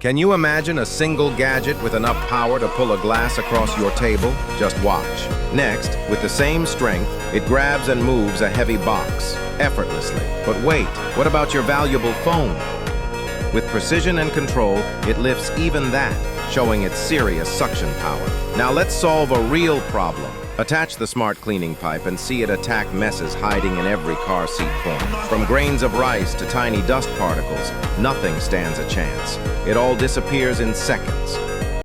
Can you imagine a single gadget with enough power to pull a glass across your table? Just watch. Next, with the same strength, it grabs and moves a heavy box, effortlessly. But wait, what about your valuable phone? With precision and control, it lifts even that, showing its serious suction power. Now let's solve a real problem. Attach the smart cleaning pipe and see it attack messes hiding in every car seat corner. From grains of rice to tiny dust particles, nothing stands a chance. It all disappears in seconds.